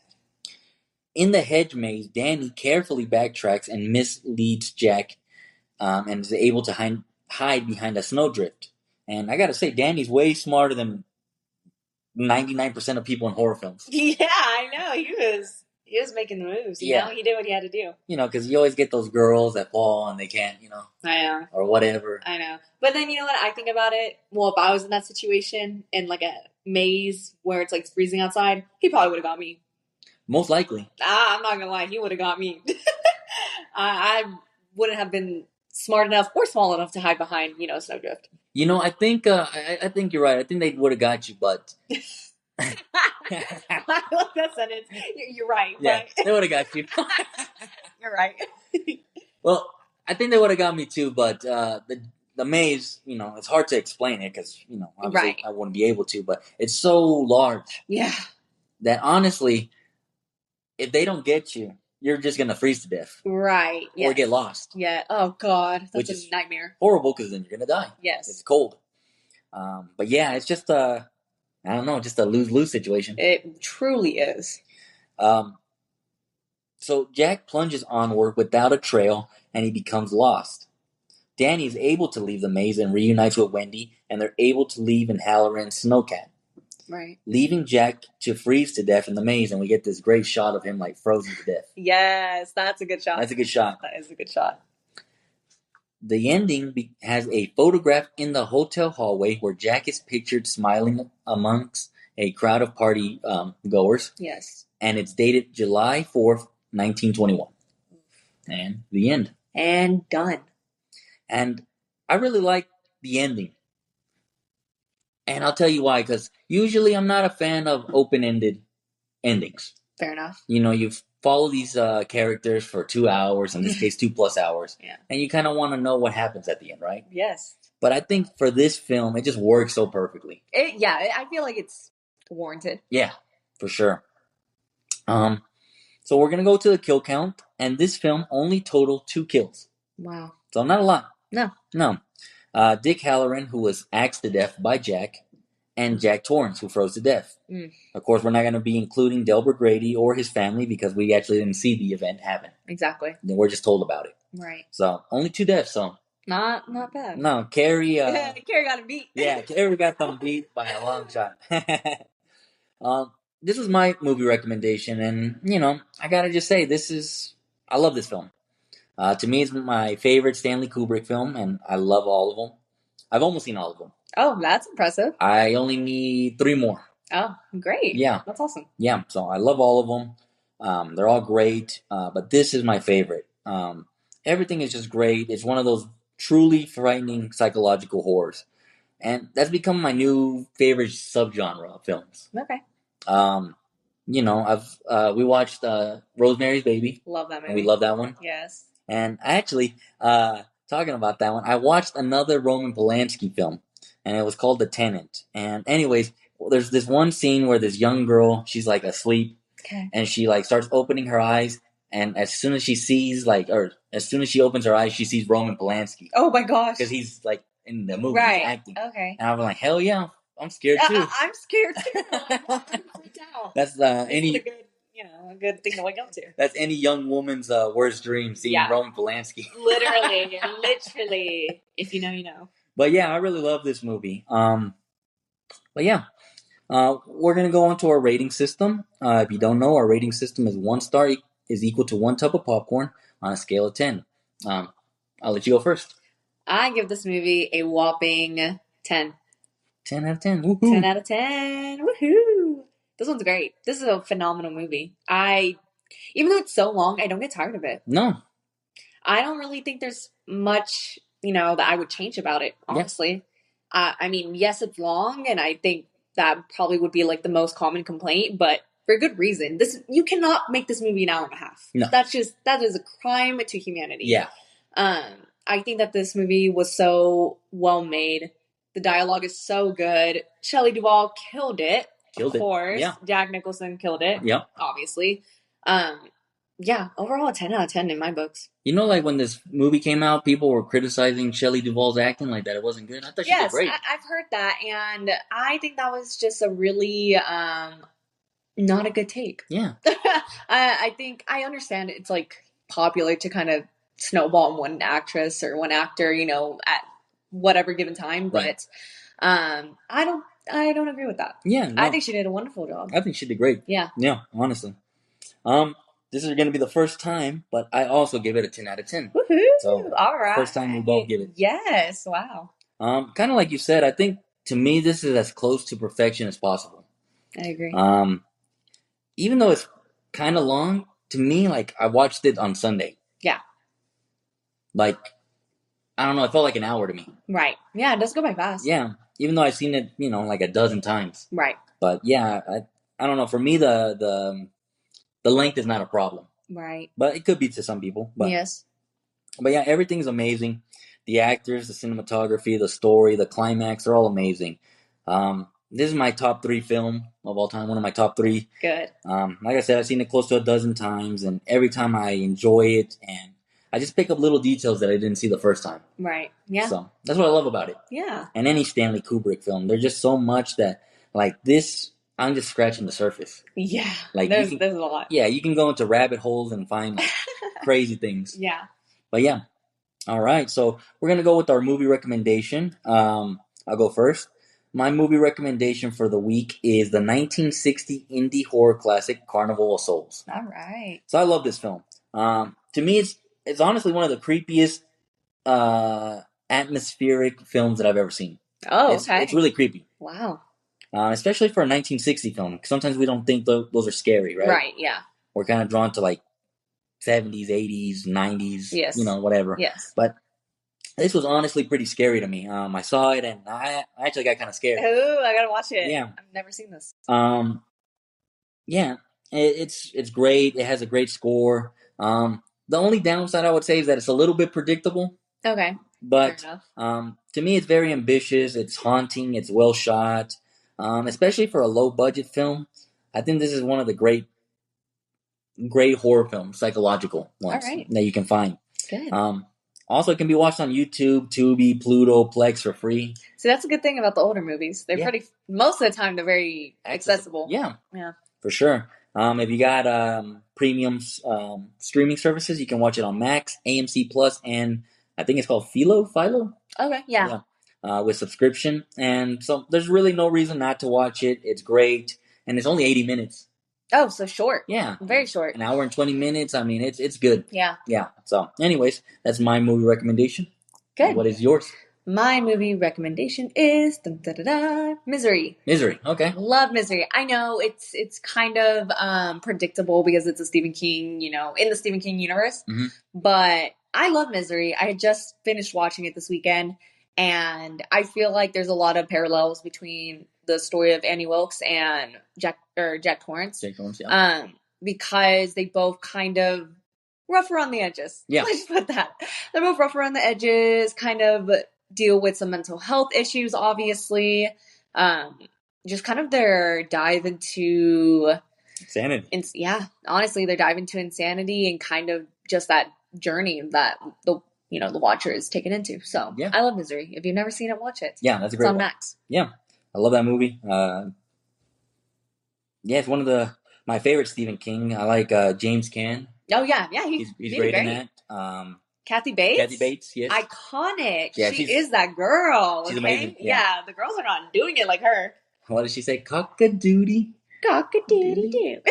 In the hedge maze, Danny carefully backtracks and misleads Jack, and is able to hide behind a snowdrift. And I gotta say, Danny's way smarter than 99% of people in horror films. Yeah, I know. He was making the moves. You know? He did what he had to do. Because you always get those girls that fall and they can't, I know. or whatever. I know. But then, you know what? I think about it. Well, if I was in that situation in like a maze where it's like freezing outside, he probably would have got me. Most likely. I'm not gonna lie. He would have got me. I wouldn't have been smart enough or small enough to hide behind, snowdrift. I think I think you're right. I think they would have got you, but I love that sentence. You're right. Yeah, they would have got you. You're right. Well, I think they would have got me too, but the maze, it's hard to explain it because obviously Right. I wouldn't be able to, but it's so large. Yeah. That honestly, if they don't get you, you're just gonna freeze to death. Right. Or get lost. Yeah. Oh God, Which that's is a nightmare. Horrible because then you're gonna die. Yes. It's cold. But yeah, it's just I don't know, just a lose-lose situation. It truly is. So Jack plunges onward without a trail, and he becomes lost. Danny is able to leave the maze and reunites with Wendy, and they're able to leave in Halloran's snowcat. Right. Leaving Jack to freeze to death in the maze, and we get this great shot of him like frozen to death. Yes, that's a good shot. That's a good shot. That is a good shot. The ending has a photograph in the hotel hallway where Jack is pictured smiling amongst a crowd of party goers. Yes. And it's dated July 4th, 1921. And the end. And done. And I really like the ending. And I'll tell you why, because usually I'm not a fan of open-ended endings. Fair enough. You follow these characters for 2 hours, in this case 2+ hours. Yeah. And you kind of want to know what happens at the end, right? Yes. But I think for this film, it just works so perfectly. I feel like it's warranted. Yeah, for sure. So we're going to go to the kill count, and this film only totaled 2 kills. Wow. So not a lot. No. Dick Halloran, who was axed to death by Jack, and Jack Torrance, who froze to death. Of course, we're not going to be including Delbert Grady or his family because we actually didn't see the event happen. Exactly. We're just told about it. Right. So only 2 deaths. So not bad. No, Carrie. Carrie got him beat. Yeah, Carrie got them beat by a long shot. This is my movie recommendation, and I gotta just say, I love this film. To me, it's my favorite Stanley Kubrick film, and I love all of them. I've almost seen all of them. Oh, that's impressive. I only need 3 more. Oh, great. Yeah. That's awesome. Yeah, so I love all of them. They're all great, but this is my favorite. Everything is just great. It's one of those truly frightening psychological horrors. and that's become my new favorite subgenre of films. Okay. We watched Rosemary's Baby. Love that movie. And we love that one. Yes. And I actually, talking about that one, I watched another Roman Polanski film, and it was called The Tenant. And anyways, there's this one scene where this young girl, she's like asleep, Okay. and she like starts opening her eyes, and as soon as she opens her eyes, she sees Roman Polanski Oh my gosh. because he's like in the movie, right. he's acting. Okay. And I was like, hell yeah, I'm scared too. I'm scared too. I'm freaked out. That's a good thing to wake up to. That's any young woman's worst dream, seeing Roman Polanski. Literally. If you know, you know. But yeah, I really love this movie. But yeah, we're gonna go on to our rating system. If you don't know, our rating system is 1 star is equal to 1 tub of popcorn on a scale of 10. I'll let you go first. I give this movie a whopping 10. 10 out of 10. Woohoo. 10 out of 10. Woohoo! This one's great. This is a phenomenal movie. Even though it's so long, I don't get tired of it. No. I don't really think there's much, that I would change about it, honestly. Yeah. I mean, yes, it's long, and I think that probably would be like the most common complaint, but for good reason. You cannot make this movie an hour and a half. No. That is a crime to humanity. Yeah. I think that this movie was so well made. The dialogue is so good. Shelley Duvall killed it. Of course. Yeah. Jack Nicholson killed it. Yeah. Obviously. Yeah, overall a 10 out of 10 in my books. Like when this movie came out, people were criticizing Shelley Duvall's acting like that. It wasn't good. I thought she did great. I've heard that, and I think that was just a really not a good take. Yeah. I think I understand it's like popular to kind of snowball on one actress or one actor, at whatever given time, but I don't agree with that. Yeah. No. I think she did a wonderful job. I think she did great. Yeah. Yeah, honestly. This is going to be the first time, but I also give it a 10 out of 10. Woohoo! So, all right. First time we both give it. Yes, wow. Kind of like you said, I think to me this is as close to perfection as possible. I agree. Even though it's kind of long, to me, like I watched it on Sunday. Yeah. Like, I don't know, it felt like an hour to me. Right. Yeah, it does go by fast. Yeah. Even though I've seen it, like a dozen times. Right. But yeah, I don't know. For me, the length is not a problem. Right. But it could be to some people. But, yes. But yeah, everything's amazing. The actors, the cinematography, the story, the climax are all amazing. This is my top 3 film of all time. One of my top 3. Good. Like I said, I've seen it close to a dozen times, and every time I enjoy it, and I just pick up little details that I didn't see the first time. Right. Yeah. So that's what I love about it. Yeah. And any Stanley Kubrick film, there's just so much that, like this, I'm just scratching the surface. Yeah. Like there's a lot. Yeah, you can go into rabbit holes and find crazy things. Yeah. But yeah. All right. So we're going to go with our movie recommendation. I'll go first. My movie recommendation for the week is the 1960 indie horror classic Carnival of Souls. All right. So I love this film. To me, it's honestly one of the creepiest atmospheric films that I've ever seen. Oh, okay. It's really creepy. Wow. Especially for a 1960 film. Sometimes we don't think those are scary, right? Right, yeah. We're kind of drawn to like 70s, 80s, 90s, yes. Whatever. Yes. But this was honestly pretty scary to me. I saw it and I actually got kind of scared. Oh, I gotta watch it. Yeah. I've never seen this. Yeah, it's great. It has a great score. The only downside I would say is that it's a little bit predictable. Okay. But fair enough. To me, it's very ambitious. It's haunting. It's well shot. Especially for a low budget film. I think this is one of the great horror films, psychological ones that you can find. Good. Also, it can be watched on YouTube, Tubi, Pluto, Plex for free. So that's a good thing about the older movies. They're most of the time, they're very accessible. Yeah. Yeah. For sure. If you got premium streaming services, you can watch it on Max, AMC Plus, and I think it's called Philo? Okay, yeah. With subscription. And so there's really no reason not to watch it. It's great. And it's only 80 minutes. Oh, so short. Yeah. Very short. An hour and 20 minutes. I mean, it's good. Yeah. Yeah. So anyways, that's my movie recommendation. Good. What is yours? My movie recommendation is Misery. Misery. Okay. Love Misery. I know it's kind of predictable because it's a Stephen King, in the Stephen King universe. Mm-hmm. But I love Misery. I had just finished watching it this weekend, And I feel like there's a lot of parallels between the story of Annie Wilkes and Jack Torrance. Jack Torrance, yeah. Because they both kind of rough around the edges. Yeah. Let's put that. They're both rough around the edges, kind of deal with some mental health issues, obviously. Just kind of their dive into insanity. Honestly, their dive into insanity and kind of just that journey that the watcher is taken into. So yeah. I love Misery. If you've never seen it, watch it. Yeah, that's a great one. It's on Max. Yeah, I love that movie. It's one of my favorite Stephen King. I like James Caan. Oh yeah, he's great in that. Kathy Bates, yes, iconic. Yeah, she is that girl. She's amazing. Yeah, the girls are not doing it like her. What did she say? Cock-a-doodie. Cock-a-doodie-doo.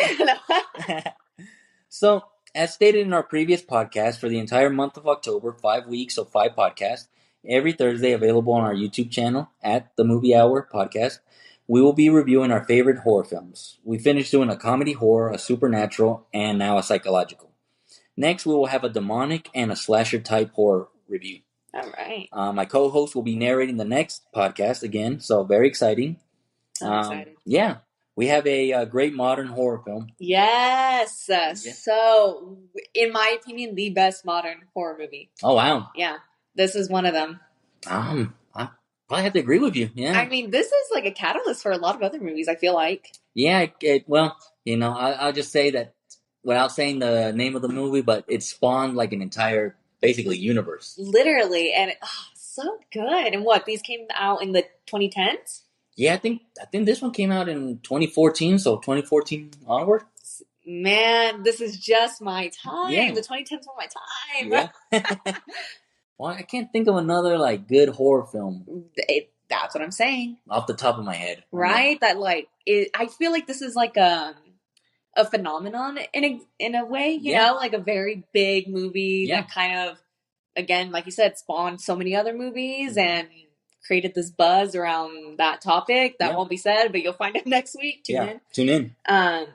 So, as stated in our previous podcast, for the entire month of October, 5 weeks of 5 podcasts, every Thursday available on our YouTube channel at The Movie Hour Podcast, we will be reviewing our favorite horror films. We finished doing a comedy horror, a supernatural, and now a psychological. Next, we will have a demonic and a slasher type horror review. All right. My co-host will be narrating the next podcast again, so very exciting. I'm excited. Yeah. We have a great modern horror film. Yes. So, in my opinion, the best modern horror movie. Oh, wow. Yeah. This is one of them. I probably have to agree with you. Yeah. I mean, this is like a catalyst for a lot of other movies, I feel like. Yeah. I'll just say that without saying the name of the movie, but it spawned like an entire, basically, universe. Literally. And so good. And these came out in the 2010s? Yeah, I think this one came out in 2014, so 2014 onward. Man, this is just my time. Yeah. The 2010s were my time. Yeah. Well, I can't think of another good horror film. That's what I'm saying. Off the top of my head. Right? That I feel like this is like a phenomenon in a way, you know, like a very big movie that kind of, again, like you said, spawned so many other movies and created this buzz around that topic that won't be said, but you'll find out next week. Tune in.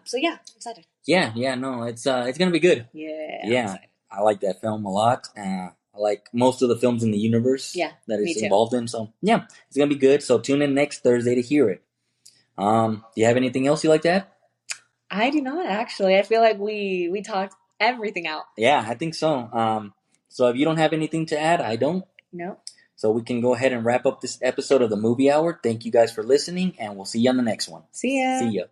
So yeah, I'm excited. Yeah, no, it's gonna be good. Yeah. I like that film a lot. I like most of the films in the universe that it's involved in. So yeah, it's gonna be good. So tune in next Thursday to hear it. Do you have anything else you like to add? I do not actually. I feel like we talked everything out. Yeah, I think so. So if you don't have anything to add, I don't. No. So we can go ahead and wrap up this episode of The Movie Hour. Thank you guys for listening, and we'll see you on the next one. See ya.